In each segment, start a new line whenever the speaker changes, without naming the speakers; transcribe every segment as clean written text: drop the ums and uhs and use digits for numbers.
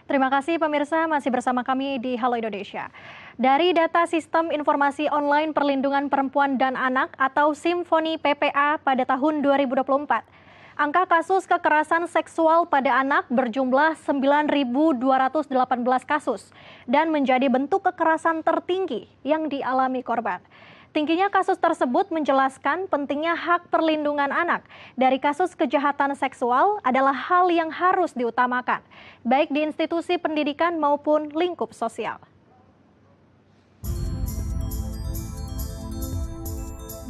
Terima kasih pemirsa masih bersama kami di Halo Indonesia. Dari data Sistem Informasi Online Perlindungan Perempuan dan Anak atau Simfoni PPA pada tahun 2024, angka kasus kekerasan seksual pada anak berjumlah 9.218 kasus dan menjadi bentuk kekerasan tertinggi yang dialami korban. Tingginya kasus tersebut menjelaskan pentingnya hak perlindungan anak dari kasus kejahatan seksual adalah hal yang harus diutamakan, baik di institusi pendidikan maupun lingkup sosial.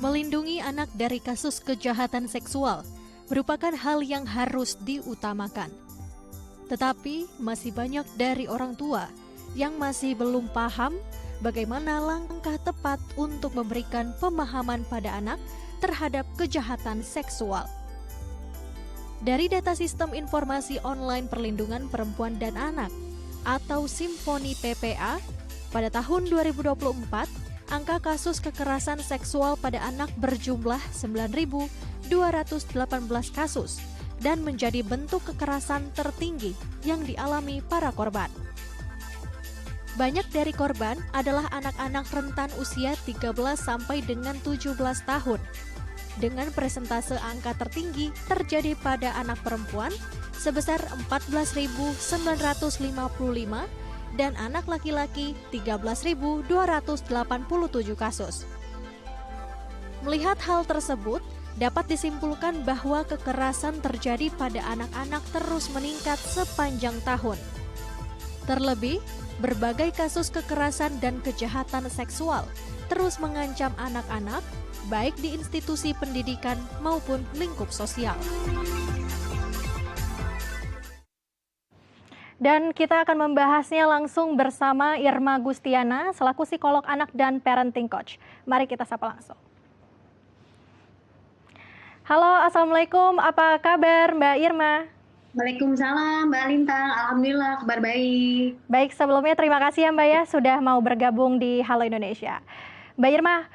Melindungi anak dari kasus kejahatan seksual merupakan hal yang harus diutamakan. Tetapi masih banyak dari orang tua yang masih belum paham bagaimana langkah tepat untuk memberikan pemahaman pada anak terhadap kejahatan seksual. Dari data Sistem Informasi Online Perlindungan Perempuan dan Anak atau Simfoni PPA, pada tahun 2024, angka kasus kekerasan seksual pada anak berjumlah 9.218 kasus dan menjadi bentuk kekerasan tertinggi yang dialami para korban. Banyak dari korban adalah anak-anak rentan usia 13 sampai dengan 17 tahun. Dengan presentase angka tertinggi terjadi pada anak perempuan sebesar 14.955 dan anak laki-laki 13.287 kasus. Melihat hal tersebut, dapat disimpulkan bahwa kekerasan terjadi pada anak-anak terus meningkat sepanjang tahun. Terlebih, berbagai kasus kekerasan dan kejahatan seksual terus mengancam anak-anak, baik di institusi pendidikan maupun lingkup sosial. Dan kita akan membahasnya langsung bersama Irma Gustiana, selaku psikolog anak dan parenting coach. Mari kita sapa langsung. Halo, Assalamualaikum. Apa kabar Mbak Irma?
Waalaikumsalam Mbak Lintang, Alhamdulillah kabar baik.
Baik, sebelumnya terima kasih ya Mbak ya sudah mau bergabung di Halo Indonesia. Mbak Irma,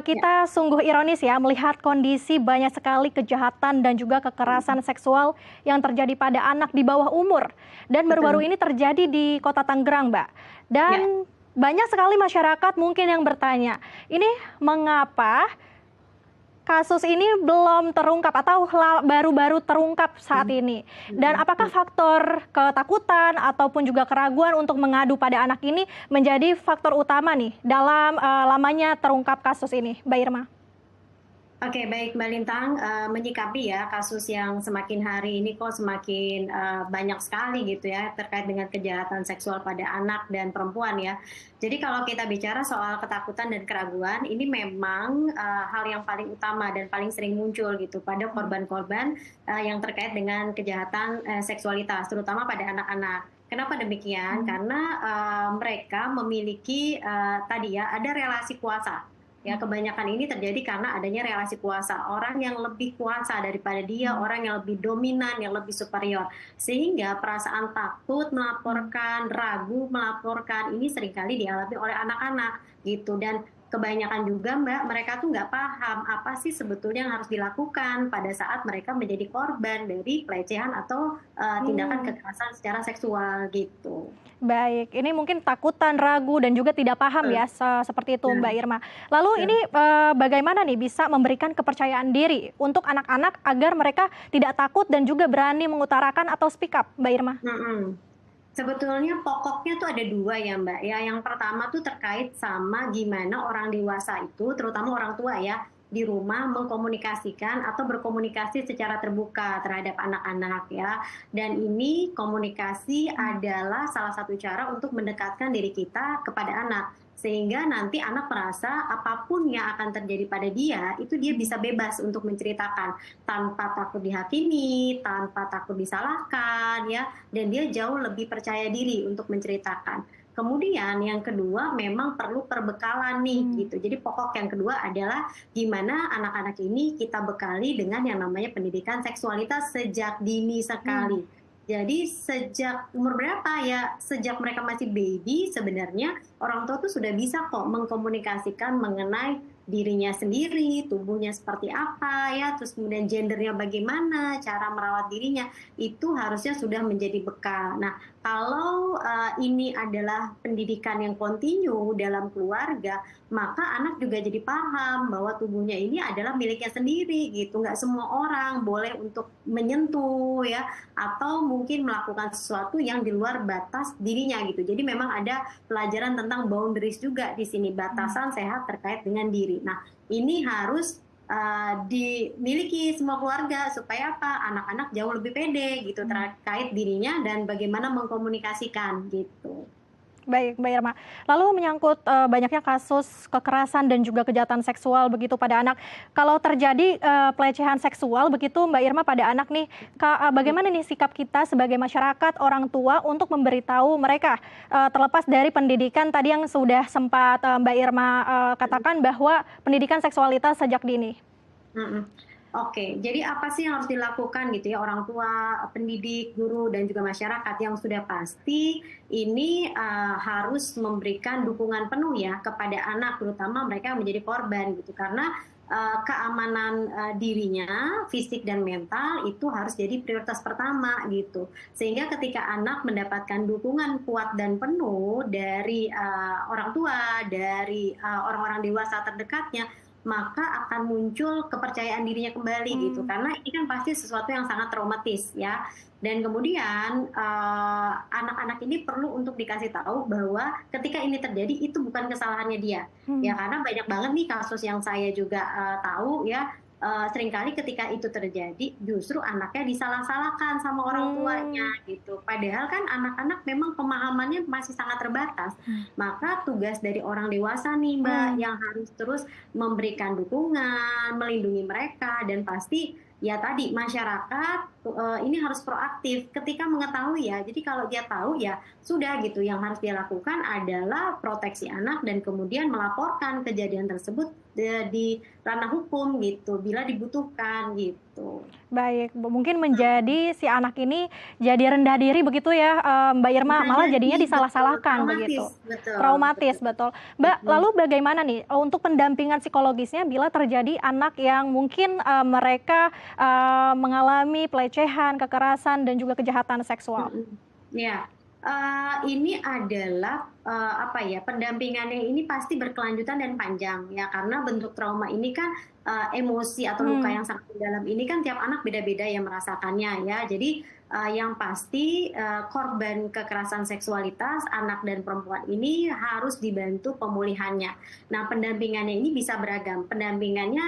kita sungguh ironis ya melihat kondisi banyak sekali kejahatan dan juga kekerasan seksual yang terjadi pada anak di bawah umur. Dan baru-baru ini terjadi di Kota Tangerang, Mbak. Dan banyak sekali masyarakat mungkin yang bertanya, ini mengapa kasus ini belum terungkap atau baru-baru terungkap saat ini? Dan apakah faktor ketakutan ataupun juga keraguan untuk mengadu pada anak ini menjadi faktor utama nih dalam lamanya terungkap kasus ini, Mbak Irma?
Oke, baik Mbak Lintang, menyikapi ya kasus yang semakin hari ini kok semakin banyak sekali gitu ya terkait dengan kejahatan seksual pada anak dan perempuan ya. Jadi kalau kita bicara soal ketakutan dan keraguan, ini memang hal yang paling utama dan paling sering muncul gitu pada korban-korban yang terkait dengan kejahatan seksualitas, terutama pada anak-anak. Kenapa demikian? Karena mereka memiliki tadi ya ada relasi kuasa. Ya, kebanyakan ini terjadi karena adanya relasi kuasa. Orang yang lebih kuasa daripada dia, orang yang lebih dominan, yang lebih superior. Sehingga perasaan takut melaporkan, ragu melaporkan, ini seringkali dialami oleh anak-anak gitu. Dan kebanyakan juga Mbak, mereka tuh nggak paham apa sih sebetulnya yang harus dilakukan pada saat mereka menjadi korban dari pelecehan atau tindakan kekerasan secara seksual gitu.
Baik, ini mungkin takutan, ragu, dan juga tidak paham ya, seperti itu Mbak Irma. Lalu ini bagaimana nih bisa memberikan kepercayaan diri untuk anak-anak agar mereka tidak takut dan juga berani mengutarakan atau speak up, Mbak Irma?
Sebetulnya pokoknya tuh ada dua ya Mbak ya. Yang pertama tuh terkait sama gimana orang dewasa itu, terutama orang tua ya, di rumah mengkomunikasikan atau berkomunikasi secara terbuka terhadap anak-anak ya. Dan ini komunikasi adalah salah satu cara untuk mendekatkan diri kita kepada anak. Sehingga nanti anak merasa apapun yang akan terjadi pada dia, itu dia bisa bebas untuk menceritakan tanpa takut dihakimi, tanpa takut disalahkan ya, dan dia jauh lebih percaya diri untuk menceritakan. Kemudian yang kedua memang perlu perbekalan nih gitu. Jadi pokok yang kedua adalah gimana anak-anak ini kita bekali dengan yang namanya pendidikan seksualitas sejak dini sekali. Jadi sejak umur berapa ya? Sejak mereka masih baby sebenarnya orang tua tuh sudah bisa kok mengkomunikasikan mengenai dirinya sendiri, tubuhnya seperti apa ya, terus kemudian gendernya bagaimana, cara merawat dirinya, itu harusnya sudah menjadi bekal. Nah, kalau ini adalah pendidikan yang kontinu dalam keluarga, maka anak juga jadi paham bahwa tubuhnya ini adalah miliknya sendiri gitu. Nggak semua orang boleh untuk menyentuh ya, atau mungkin melakukan sesuatu yang di luar batas dirinya gitu. Jadi memang ada pelajaran tentang boundaries juga di sini, batasan sehat terkait dengan diri. Nah, ini harus dimiliki semua keluarga supaya apa? Anak-anak jauh lebih pede gitu terkait dirinya dan bagaimana mengkomunikasikan gitu.
Baik, Mbak Irma. Lalu menyangkut banyaknya kasus kekerasan dan juga kejahatan seksual begitu pada anak. Kalau terjadi pelecehan seksual begitu, Mbak Irma, pada anak nih, bagaimana nih sikap kita sebagai masyarakat, orang tua untuk memberitahu mereka, terlepas dari pendidikan tadi yang sudah sempat Mbak Irma katakan bahwa pendidikan seksualitas sejak dini.
Oke, jadi apa sih yang harus dilakukan gitu ya orang tua, pendidik, guru, dan juga masyarakat yang sudah pasti ini harus memberikan dukungan penuh ya kepada anak, terutama mereka yang menjadi korban gitu, karena keamanan dirinya, fisik dan mental itu harus jadi prioritas pertama gitu. Sehingga ketika anak mendapatkan dukungan kuat dan penuh dari orang tua, dari orang-orang dewasa terdekatnya, maka akan muncul kepercayaan dirinya kembali gitu, karena ini kan pasti sesuatu yang sangat traumatis ya. Dan kemudian anak-anak ini perlu untuk dikasih tahu bahwa ketika ini terjadi itu bukan kesalahannya dia ya, karena banyak banget nih kasus yang saya juga tahu ya, seringkali ketika itu terjadi justru anaknya disalah-salahkan sama orang tuanya gitu. Padahal kan anak-anak memang pemahamannya masih sangat terbatas. Maka tugas dari orang dewasa nih Mbak yang harus terus memberikan dukungan, melindungi mereka, dan pasti ya tadi masyarakat ini harus proaktif ketika mengetahui ya. Jadi kalau dia tahu ya sudah gitu, yang harus dia lakukan adalah proteksi anak dan kemudian melaporkan kejadian tersebut di ranah hukum gitu bila dibutuhkan gitu.
Baik, mungkin menjadi si anak ini jadi rendah diri begitu ya, Mbak Irma, malah jadinya disalah-salahkan begitu. Traumatis, betul. Mbak, lalu bagaimana nih untuk pendampingan psikologisnya bila terjadi anak yang mungkin mereka mengalami pelecehan, kekerasan, dan juga kejahatan seksual?
Ya, ini adalah apa ya, pendampingannya ini pasti berkelanjutan dan panjang ya, karena bentuk trauma ini kan emosi atau luka yang sangat dalam ini kan tiap anak beda-beda yang merasakannya ya. Jadi yang pasti korban kekerasan seksualitas anak dan perempuan ini harus dibantu pemulihannya. Nah, pendampingannya ini bisa beragam. Pendampingannya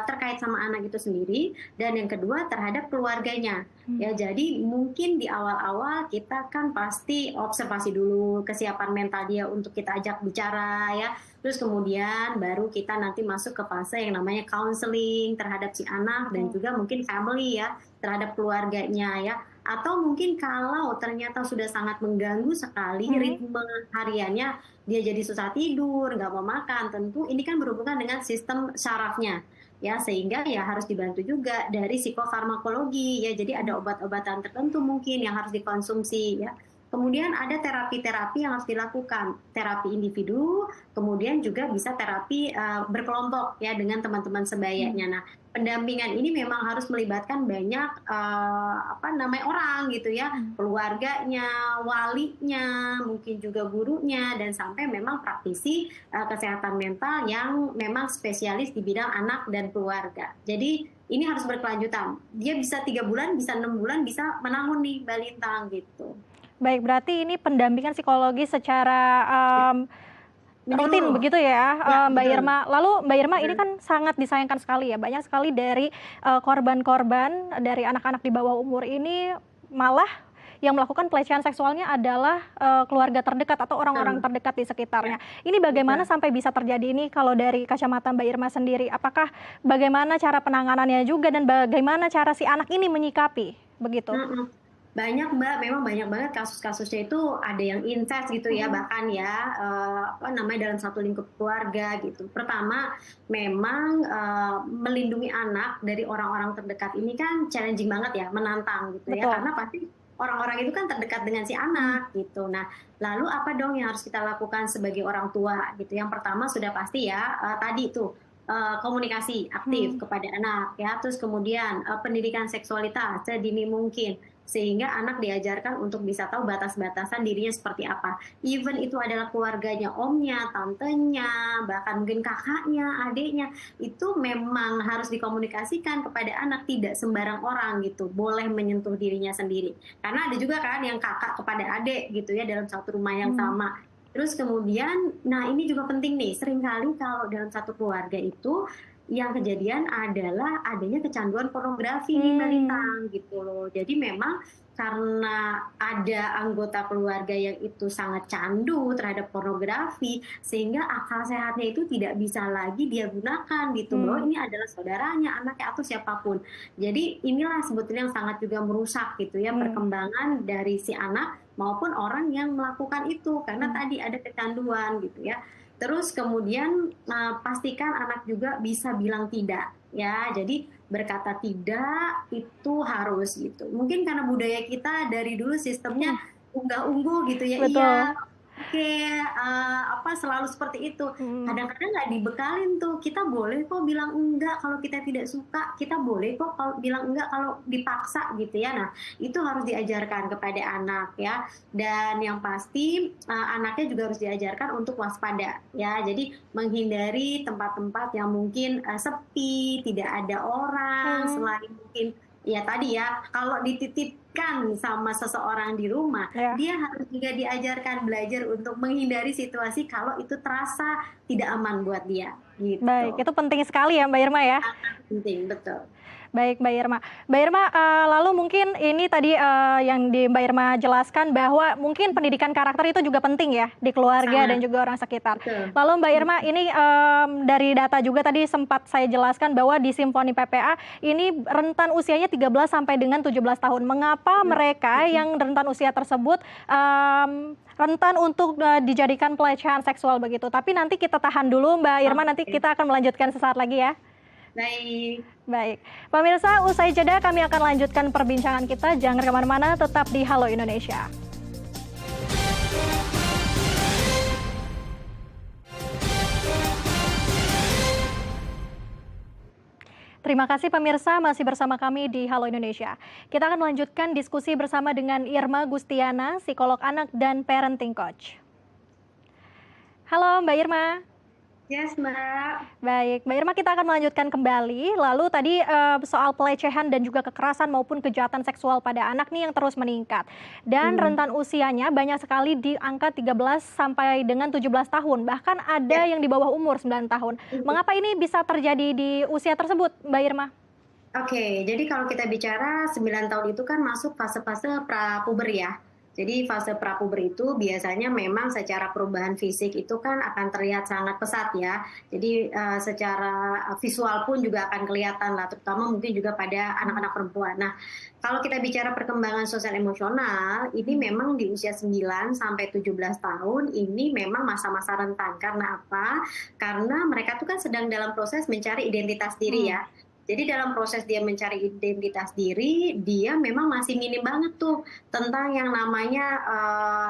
terkait sama anak itu sendiri, dan yang kedua terhadap keluarganya. Ya, jadi mungkin di awal-awal kita kan pasti observasi dulu kesiapan mental dia untuk kita ajak bicara ya. Terus kemudian baru kita nanti masuk ke fase yang namanya counseling terhadap si anak dan juga mungkin family ya, terhadap keluarganya ya. Atau mungkin kalau ternyata sudah sangat mengganggu sekali ritme hariannya, dia jadi susah tidur, nggak mau makan, tentu ini kan berhubungan dengan sistem sarafnya ya, sehingga ya harus dibantu juga dari psikofarmakologi ya. Jadi ada obat-obatan tertentu mungkin yang harus dikonsumsi ya. Kemudian ada terapi-terapi yang harus dilakukan, terapi individu, kemudian juga bisa terapi berkelompok ya dengan teman-teman sebayanya. Nah, pendampingan ini memang harus melibatkan banyak orang gitu ya, keluarganya, walinya, mungkin juga gurunya, dan sampai memang praktisi kesehatan mental yang memang spesialis di bidang anak dan keluarga. Jadi ini harus berkelanjutan. Dia bisa 3 bulan, bisa 6 bulan, bisa menahun nih Mbak Lintang gitu.
Baik, berarti ini pendampingan psikologi secara rutin begitu ya, Mbak Irma. Lalu Mbak Irma, ini kan sangat disayangkan sekali ya, banyak sekali dari korban-korban dari anak-anak di bawah umur ini malah yang melakukan pelecehan seksualnya adalah keluarga terdekat atau orang-orang terdekat di sekitarnya. Ini bagaimana sampai bisa terjadi ini kalau dari kacamata Mbak Irma sendiri? Apakah bagaimana cara penanganannya juga dan bagaimana cara si anak ini menyikapi begitu?
Banyak Mbak, memang banyak banget kasus-kasusnya itu ada yang incest gitu ya, bahkan ya dalam satu lingkup keluarga gitu. Pertama, memang melindungi anak dari orang-orang terdekat ini kan challenging banget ya, menantang gitu ya, karena pasti orang-orang itu kan terdekat dengan si anak gitu. Nah, lalu apa dong yang harus kita lakukan sebagai orang tua gitu? Yang pertama sudah pasti ya tadi tuh komunikasi
Hmm.
aktif kepada anak ya, terus kemudian pendidikan seksualitas sedini mungkin sehingga anak diajarkan untuk bisa tahu batas-batasan dirinya seperti apa. Even itu adalah keluarganya, omnya, tantenya, bahkan mungkin kakaknya, adiknya, itu memang harus dikomunikasikan kepada anak, tidak sembarang orang gitu, boleh menyentuh dirinya sendiri. Karena ada juga kan yang kakak kepada adik gitu ya dalam satu rumah yang
Hmm.
sama. Terus kemudian, nah ini juga penting nih, seringkali kalau dalam satu keluarga itu yang kejadian adalah adanya kecanduan pornografi nih Mbak
Hmm.
Lintang gitu loh. Jadi memang karena ada anggota keluarga yang itu sangat candu terhadap pornografi, sehingga akal sehatnya itu tidak bisa lagi dia gunakan gitu, bahwa
Hmm.
ini adalah saudaranya, anaknya, atau siapapun. Jadi inilah sebetulnya yang sangat juga merusak gitu ya
Hmm.
perkembangan dari si anak maupun orang yang melakukan itu karena
Hmm.
tadi ada kecanduan gitu ya. Terus kemudian pastikan anak juga bisa bilang tidak ya. Jadi berkata tidak itu harus gitu. Mungkin karena budaya kita dari dulu sistemnya
Hmm.
unggah-ungguh gitu ya. Iya,
Betul.
oke, apa selalu seperti itu.
Hmm.
Kadang-kadang nggak dibekalin tuh. Kita boleh kok bilang enggak kalau kita tidak suka. Kita boleh kok kalau bilang enggak kalau dipaksa gitu ya. Nah, itu harus diajarkan kepada anak ya. Dan yang pasti anaknya juga harus diajarkan untuk waspada ya. Jadi menghindari tempat-tempat yang mungkin sepi, tidak ada orang,
Hmm.
selain mungkin ya tadi ya, kalau dititipkan sama seseorang di rumah,
Ya.
dia harus juga diajarkan belajar untuk menghindari situasi kalau itu terasa tidak aman buat dia,
Baik,
gitu.
itu penting sekali ya Mbak Irma ya.
Penting, betul.
Baik, Mbak Irma. Mbak Irma, lalu mungkin ini tadi yang di Mbak Irma jelaskan bahwa mungkin pendidikan karakter itu juga penting ya di keluarga dan
Sangat,
juga orang sekitar.
betul.
Lalu Mbak Irma, ini dari data juga tadi sempat saya jelaskan bahwa di Simfoni PPA ini rentan usianya 13 sampai dengan 17 tahun. Mengapa mereka yang rentan usia tersebut rentan untuk dijadikan pelecehan seksual begitu? Tapi nanti kita tahan dulu Mbak Irma, nanti
Oke,
kita akan melanjutkan sesaat lagi ya.
baik.
Baik, pemirsa, usai jeda kami akan lanjutkan perbincangan kita. Jangan kemana-mana, tetap di Halo Indonesia. Terima kasih pemirsa, masih bersama kami di Halo Indonesia. Kita akan melanjutkan diskusi bersama dengan Irma Gustiana, psikolog anak dan parenting coach. Halo Mbak Irma.
Yes, Mbak.
Baik, Mbak Irma, kita akan melanjutkan kembali. Lalu tadi soal pelecehan dan juga kekerasan maupun kejahatan seksual pada anak nih yang terus meningkat. Dan rentan usianya banyak sekali di angka 13 sampai dengan 17 tahun. Bahkan ada
Ya.
yang di bawah umur 9 tahun. Mengapa ini bisa terjadi di usia tersebut, Mbak Irma?
Oke, jadi kalau kita bicara 9 tahun itu kan masuk fase-fase prapuber ya. Jadi fase prapuber itu biasanya memang secara perubahan fisik itu kan akan terlihat sangat pesat ya. Jadi secara visual pun juga akan kelihatan lah, terutama mungkin juga pada anak-anak perempuan. Nah, kalau kita bicara perkembangan sosial emosional, ini memang di usia 9 sampai 17 tahun ini memang masa-masa rentan. Karena apa? Karena mereka tuh kan sedang dalam proses mencari identitas diri ya. Jadi dalam proses dia mencari identitas diri, dia memang masih minim banget tuh tentang yang namanya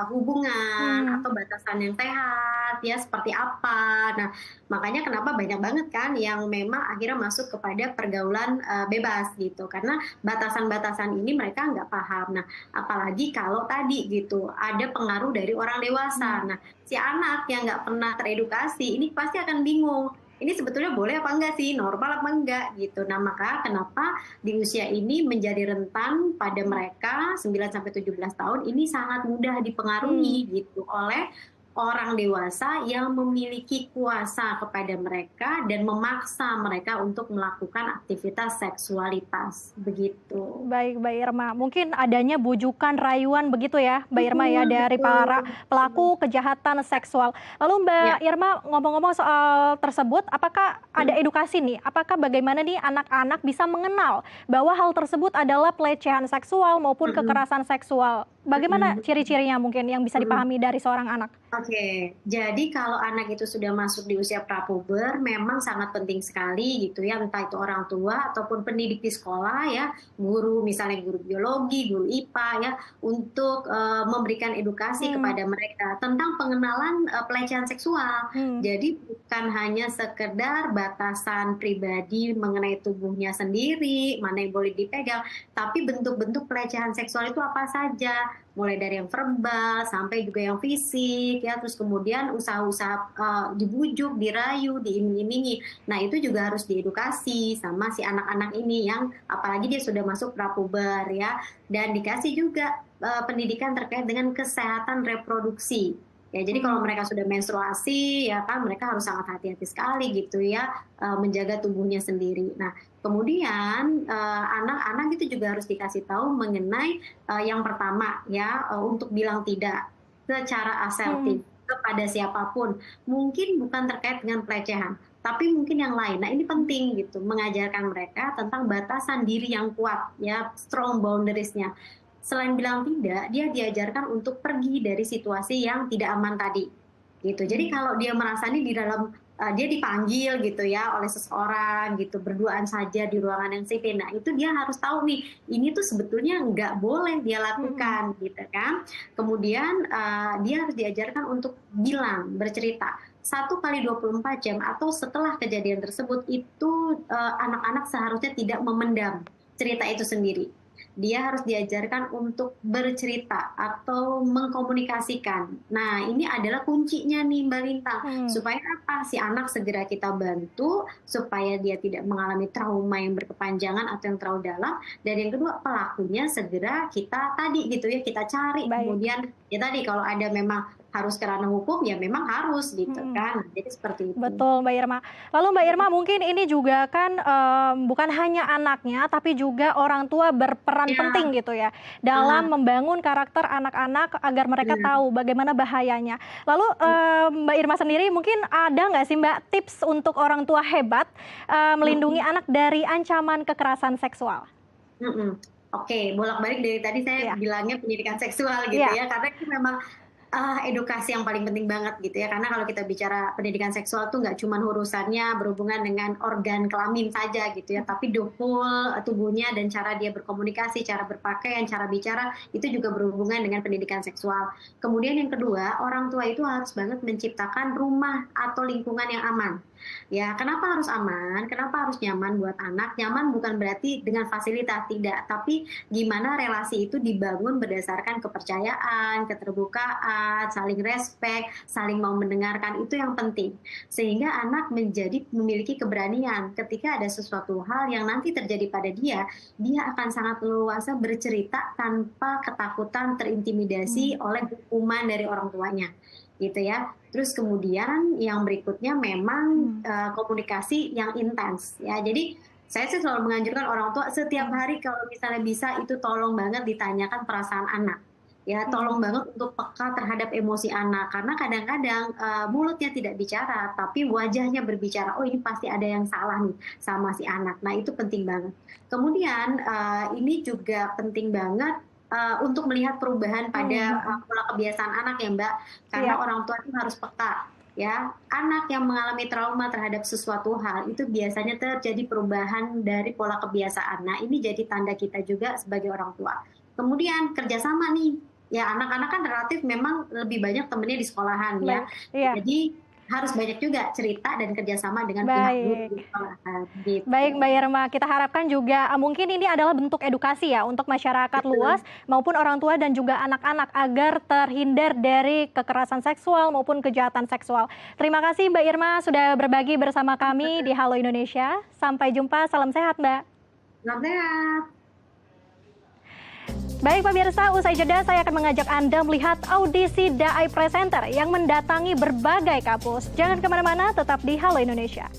hubungan atau batasan yang sehat, ya seperti apa. Nah, makanya kenapa banyak banget kan yang memang akhirnya masuk kepada pergaulan bebas gitu, karena batasan-batasan ini mereka nggak paham. Nah, apalagi kalau tadi gitu ada pengaruh dari orang dewasa. Nah, si anak yang nggak pernah teredukasi ini pasti akan bingung. Ini sebetulnya boleh apa enggak sih, normal apa enggak gitu. Nah, maka kenapa di usia ini menjadi rentan pada mereka 9 sampai 17 tahun ini sangat mudah dipengaruhi gitu oleh orang dewasa yang memiliki kuasa kepada mereka dan memaksa mereka untuk melakukan aktivitas seksualitas begitu.
Baik, Mbak Irma. Mungkin adanya bujukan, rayuan begitu ya, Mbak Irma ya,
Betul,
dari
betul.
para pelaku kejahatan seksual. Lalu Mbak
Ya.
Irma, ngomong-ngomong soal tersebut, apakah ada edukasi nih? Apakah bagaimana nih anak-anak bisa mengenal bahwa hal tersebut adalah pelecehan seksual maupun kekerasan seksual? bagaimana ciri-cirinya mungkin yang bisa dipahami dari seorang anak?
Oke, jadi kalau anak itu sudah masuk di usia prapuber, memang sangat penting sekali gitu ya, entah itu orang tua ataupun pendidik di sekolah ya, guru misalnya guru biologi, guru IPA ya, untuk memberikan edukasi kepada mereka tentang pengenalan pelecehan seksual. Jadi bukan hanya sekedar batasan pribadi mengenai tubuhnya sendiri, mana yang boleh dipegang, tapi bentuk-bentuk pelecehan seksual itu apa saja, mulai dari yang verbal sampai juga yang fisik ya, terus kemudian usaha-usaha dibujuk, dirayu, diiming-imingi. Nah, itu juga harus diedukasi sama si anak-anak ini yang apalagi dia sudah masuk prapuber ya, dan dikasih juga pendidikan terkait dengan kesehatan reproduksi. Ya, jadi kalau mereka sudah menstruasi, ya kan mereka harus sangat hati-hati sekali gitu ya, menjaga tubuhnya sendiri. Nah, kemudian anak-anak itu juga harus dikasih tahu mengenai yang pertama ya, untuk bilang tidak secara asertif kepada siapapun. Mungkin bukan terkait dengan pelecehan, tapi mungkin yang lain. Nah, ini penting gitu, mengajarkan mereka tentang batasan diri yang kuat ya, strong boundaries-nya. Selain bilang tidak, dia diajarkan untuk pergi dari situasi yang tidak aman tadi. Gitu. Jadi kalau dia merasa ini di dalam dia dipanggil gitu ya oleh seseorang gitu, berduaan saja di ruangan yang sipil. Nah, itu dia harus tahu nih, ini tuh sebetulnya nggak boleh dia lakukan gitu kan. Kemudian dia harus diajarkan untuk bilang, bercerita. 1x24 jam atau setelah kejadian tersebut itu anak-anak seharusnya tidak memendam cerita itu sendiri. Dia harus diajarkan untuk bercerita atau mengkomunikasikan. Nah, ini adalah kuncinya nih Mbak Lintang. Supaya apa? Si anak segera kita bantu, supaya dia tidak mengalami trauma yang berkepanjangan atau yang terlalu dalam. Dan yang kedua, pelakunya segera kita tadi gitu ya, kita cari. Kemudian ya tadi kalau ada memang harus ke ranah hukum, ya memang harus gitu kan. Jadi seperti itu.
Betul Mbak Irma. Lalu Mbak Irma, mungkin ini juga kan bukan hanya anaknya, tapi juga orang tua berperan penting gitu ya dalam membangun karakter anak-anak agar mereka tahu bagaimana bahayanya. Lalu Mbak Irma sendiri mungkin ada nggak sih Mbak tips untuk orang tua hebat melindungi anak dari ancaman kekerasan seksual?
Oke, bolak-balik dari tadi saya bilangnya pendidikan seksual gitu ya, karena itu memang edukasi yang paling penting banget gitu ya, karena kalau kita bicara pendidikan seksual tuh nggak cuma urusannya berhubungan dengan organ kelamin saja gitu ya, tapi the whole tubuhnya dan cara dia berkomunikasi, cara berpakaian, cara bicara itu juga berhubungan dengan pendidikan seksual. Kemudian yang kedua, orang tua itu harus banget menciptakan rumah atau lingkungan yang aman. Ya, kenapa harus aman? Kenapa harus nyaman buat anak? Nyaman bukan berarti dengan fasilitas, tidak, tapi gimana relasi itu dibangun berdasarkan kepercayaan, keterbukaan, saling respect, saling mau mendengarkan, itu yang penting. Sehingga anak memiliki keberanian ketika ada sesuatu hal yang nanti terjadi pada dia akan sangat leluasa bercerita tanpa ketakutan terintimidasi oleh hukuman dari orang tuanya. Gitu ya. Terus kemudian yang berikutnya memang komunikasi yang intens ya. Jadi saya sih selalu menganjurkan orang tua setiap hari kalau misalnya bisa itu tolong banget ditanyakan perasaan anak. Ya, tolong banget untuk peka terhadap emosi anak, karena kadang-kadang mulutnya tidak bicara tapi wajahnya berbicara. Oh, ini pasti ada yang salah nih sama si anak. Nah, itu penting banget. Kemudian ini juga penting banget untuk melihat perubahan pada pola kebiasaan anak ya Mbak, karena orang tua itu harus peka ya. Anak yang mengalami trauma terhadap sesuatu hal itu biasanya terjadi perubahan dari pola kebiasaan. Nah, ini jadi tanda kita juga sebagai orang tua. Kemudian kerjasama nih ya, anak-anak kan relatif memang lebih banyak temennya di sekolahan ya. Jadi harus banyak juga cerita dan kerjasama dengan pihak guru di sekolahan. Gitu.
Baik Mbak Irma, kita harapkan juga mungkin ini adalah bentuk edukasi ya untuk masyarakat luas maupun orang tua dan juga anak-anak agar terhindar dari kekerasan seksual maupun kejahatan seksual. Terima kasih Mbak Irma sudah berbagi bersama kami di Halo Indonesia. Sampai jumpa, salam sehat Mbak.
Salam sehat.
Baik pemirsa, usai jeda saya akan mengajak Anda melihat audisi DAI Presenter yang mendatangi berbagai kampus. Jangan kemana-mana, tetap di Halo Indonesia.